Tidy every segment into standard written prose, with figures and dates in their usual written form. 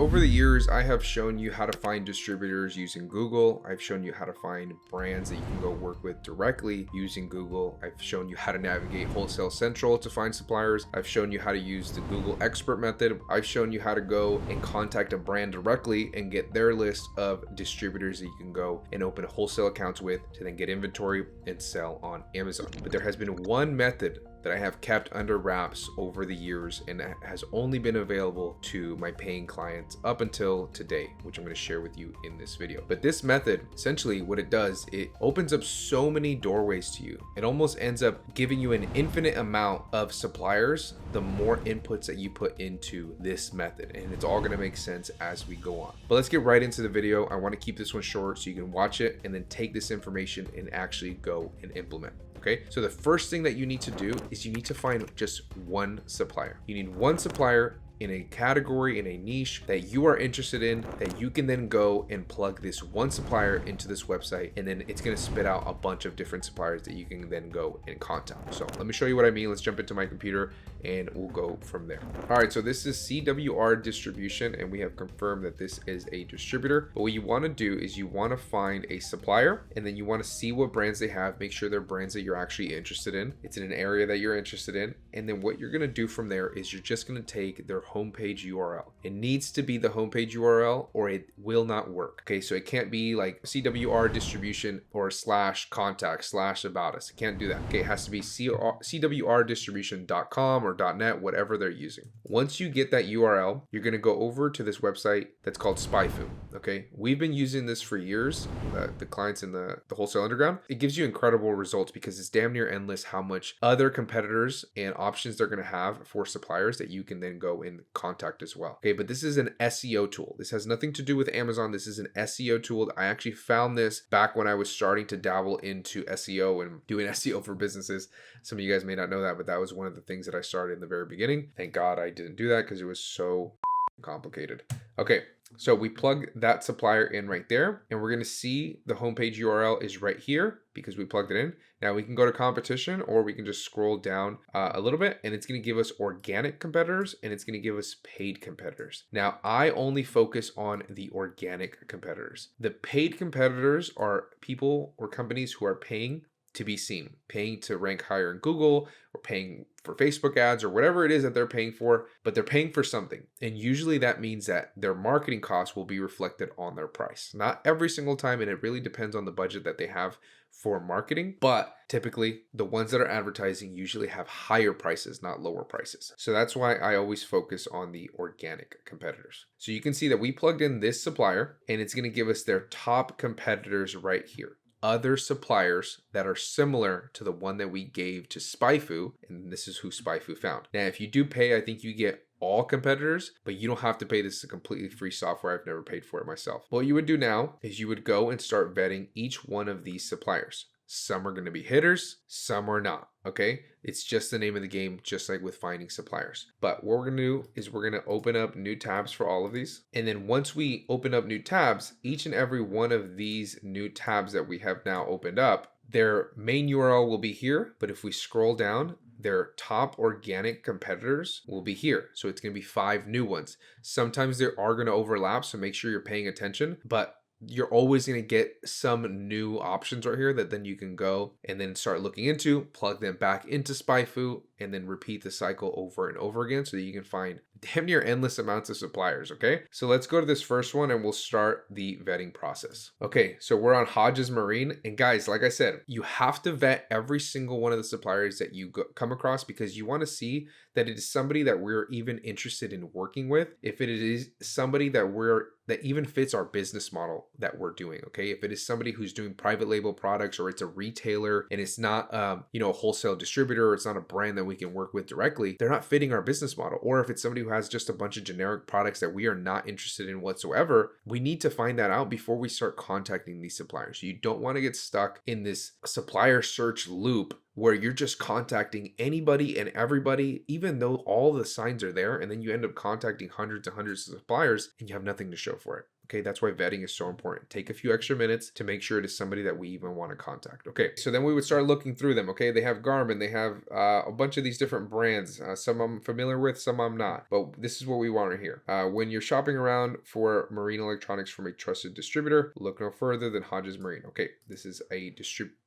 over the years, I have shown you how to find distributors using Google. I've shown you how to find brands that you can go work with directly using Google. I've shown you how to navigate Wholesale Central to find suppliers. I've shown you how to use the Google Expert method. I've shown you how to go and contact a brand directly and get their list of distributors that you can go and open wholesale accounts with to then get inventory and sell on Amazon. But there has been one method that I have kept under wraps over the years and has only been available to my paying clients up until today, which I'm going to share with you in this video. But this method, essentially what it does, it opens up so many doorways to you. It almost ends up giving you an infinite amount of suppliers the more inputs that you put into this method, and it's all going to make sense as we go on. But let's get right into the video. I want to keep this one short so you can watch it and then take this information and actually go and implement. Okay, so the first thing that you need to do is you need to find just one supplier. You need one supplier in a category, in a niche that you are interested in, that you can then go and plug this one supplier into this website, and then it's going to spit out a bunch of different suppliers that you can then go and contact. So let me show you what I mean. Let's jump into my computer and we'll go from there. All right, so this is CWR distribution, and we have confirmed that this is a distributor. But what you want to do is you want to find a supplier, and then you want to see what brands they have, make sure they're brands that you're actually interested in. It's in an area that you're interested in. And then what you're going to do from there is you're just going to take their homepage URL. It needs to be the homepage URL or it will not work. Okay, so it can't be like CWR distribution or /contact/about us. It can't do that. Okay, it has to be CWRdistribution.com or .net, whatever they're using. Once you get that URL, you're going to go over to this website that's called SpyFu. Okay, we've been using this for years, the clients in the Wholesale Underground. It gives you incredible results because it's damn near endless how much other competitors and options they're going to have for suppliers that you can then go and contact as well. Okay, but this is an SEO tool. This has nothing to do with Amazon. This is an SEO tool. I actually found this back when I was starting to dabble into SEO and doing SEO for businesses. Some of you guys may not know that, but that was one of the things that I started in the very beginning. Thank God I didn't do that because it was so complicated. Okay, so we plug that supplier in right there, and we're going to see the homepage URL is right here because we plugged it in. Now we can go to competition, or we can just scroll down a little bit, and it's going to give us organic competitors and it's going to give us paid competitors. Now I only focus on the organic competitors. The paid competitors are people or companies who are paying to be seen, paying to rank higher in Google, or paying for Facebook ads, or whatever it is that they're paying for, but they're paying for something. And usually that means that their marketing costs will be reflected on their price. Not every single time, and it really depends on the budget that they have for marketing, but typically the ones that are advertising usually have higher prices, not lower prices. So that's why I always focus on the organic competitors. So you can see that we plugged in this supplier, and it's going to give us their top competitors right here. Other suppliers that are similar to the one that we gave to SpyFu, and this is who SpyFu found. Now, if you do pay, I think you get all competitors, but you don't have to pay. This is a completely free software. I've never paid for it myself. What you would do now is you would go and start vetting each one of these suppliers. Some are going to be hitters, some are not. Okay, it's just the name of the game, just like with finding suppliers. But what we're going to do is we're going to open up new tabs for all of these. And then once we open up new tabs, each and every one of these new tabs that we have now opened up, their main URL will be here. But if we scroll down, their top organic competitors will be here. So it's going to be 5 new ones. Sometimes they are going to overlap, so make sure you're paying attention. But you're always going to get some new options right here that then you can go and then start looking into, plug them back into SpyFu, and then repeat the cycle over and over again so that you can find damn near endless amounts of suppliers. Okay, so let's go to this first one and we'll start the vetting process. Okay, so we're on Hodges Marine, and guys, like I said, you have to vet every single one of the suppliers that you come across because you want to see that it is somebody that we're even interested in working with. If it is somebody that even fits our business model that we're doing. Okay, if it is somebody who's doing private label products, or it's a retailer and it's not a wholesale distributor, or it's not a brand that we can work with directly, they're not fitting our business model. Or if it's somebody who has just a bunch of generic products that we are not interested in whatsoever, we need to find that out before we start contacting these suppliers. You don't want to get stuck in this supplier search loop where you're just contacting anybody and everybody, even though all the signs are there, and then you end up contacting hundreds and hundreds of suppliers and you have nothing to show for it. Okay, that's why vetting is so important. Take a few extra minutes to make sure it is somebody that we even want to contact. Okay, so then we would start looking through them. Okay, they have Garmin, they have a bunch of these different brands. Some I'm familiar with, some I'm not. But this is what we want to hear. When you're shopping around for marine electronics from a trusted distributor, look no further than Hodges Marine. Okay, this is a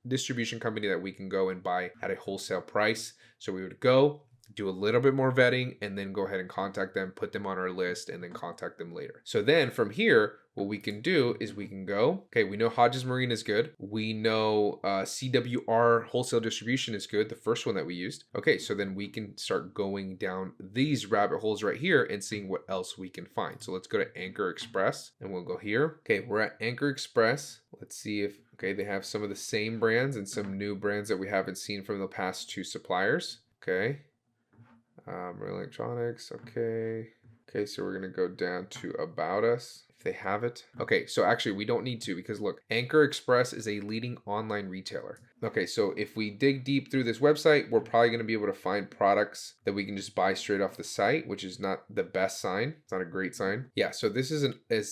distribution company that we can go and buy at a wholesale price. So we would go, do a little bit more vetting, and then go ahead and contact them, put them on our list, and then contact them later. So then from here, what we can do is we can go, okay, we know Hodges Marine is good. We know CWR Wholesale Distribution is good, the first one that we used. Okay, so then we can start going down these rabbit holes right here and seeing what else we can find. So let's go to Anchor Express and we'll go here. Okay, we're at Anchor Express. Let's see if, okay, they have some of the same brands and some new brands that we haven't seen from the past 2 suppliers. Okay. Electronics, okay. Okay, so we're gonna go down to About Us, if they have it. Okay, so actually we don't need to, because look, Anchor Express is a leading online retailer. Okay, so if we dig deep through this website, we're probably gonna be able to find products that we can just buy straight off the site, which is not the best sign. It's not a great sign. Yeah, so this is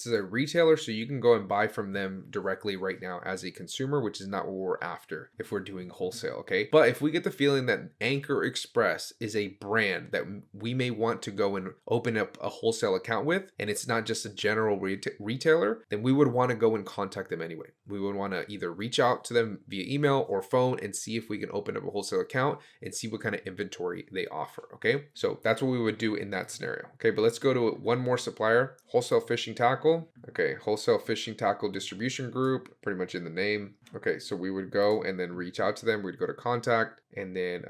a retailer, so you can go and buy from them directly right now as a consumer, which is not what we're after if we're doing wholesale, okay? But if we get the feeling that Anchor Express is a brand that we may want to go and open up a wholesale account with, and it's not just a general retailer, then we would want to go and contact them anyway. We would want to either reach out to them via email or phone and see if we can open up a wholesale account and see what kind of inventory they offer. Okay, so that's what we would do in that scenario. Okay, but let's go to one more supplier, Wholesale Fishing Tackle. Okay, Wholesale Fishing Tackle Distribution Group, pretty much in the name. Okay, so we would go and then reach out to them. We'd go to contact, and then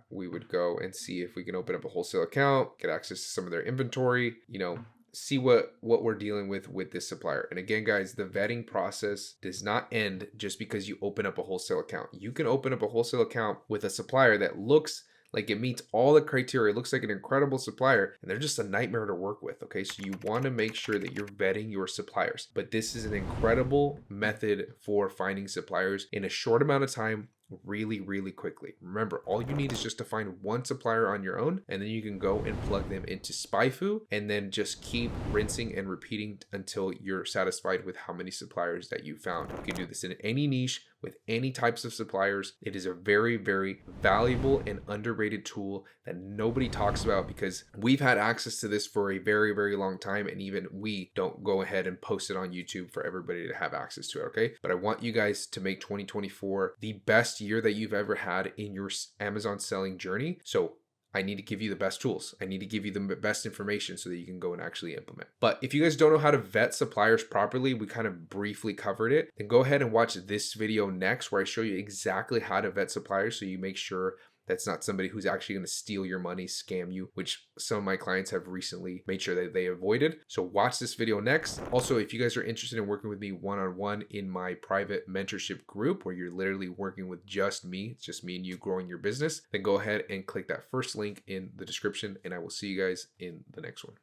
we would go and see if we can open up a wholesale account, get access to some of their inventory, you know, see what we're dealing with this supplier. And again, guys, the vetting process does not end just because you open up a wholesale account. You can open up a wholesale account with a supplier that looks like it meets all the criteria, it looks like an incredible supplier, and they're just a nightmare to work with. Okay, so you want to make sure that you're vetting your suppliers. But this is an incredible method for finding suppliers in a short amount of time, really, really quickly. Remember, all you need is just to find one supplier on your own, and then you can go and plug them into SpyFu, and then just keep rinsing and repeating until you're satisfied with how many suppliers that you found. You can do this in any niche with any types of suppliers. It is a very, very valuable and underrated tool that nobody talks about, because we've had access to this for a very, very long time, and even we don't go ahead and post it on YouTube for everybody to have access to it, okay? But I want you guys to make 2024 the best year that you've ever had in your Amazon selling journey. So I need to give you the best tools. I need to give you the best information so that you can go and actually implement. But if you guys don't know how to vet suppliers properly, we kind of briefly covered it, then go ahead and watch this video next, where I show you exactly how to vet suppliers so you make sure that's not somebody who's actually going to steal your money, scam you, which some of my clients have recently made sure that they avoided. So watch this video next. Also, if you guys are interested in working with me one-on-one in my private mentorship group, where you're literally working with just me, it's just me and you growing your business, then go ahead and click that first link in the description, and I will see you guys in the next one.